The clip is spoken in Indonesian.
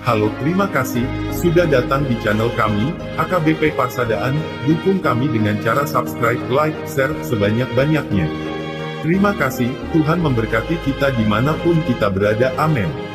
Halo, terima kasih sudah datang di channel kami, AKBP Parsadaan. Dukung kami dengan cara subscribe, like, share sebanyak-banyaknya. Terima kasih, Tuhan memberkati kita dimanapun kita berada. Amin.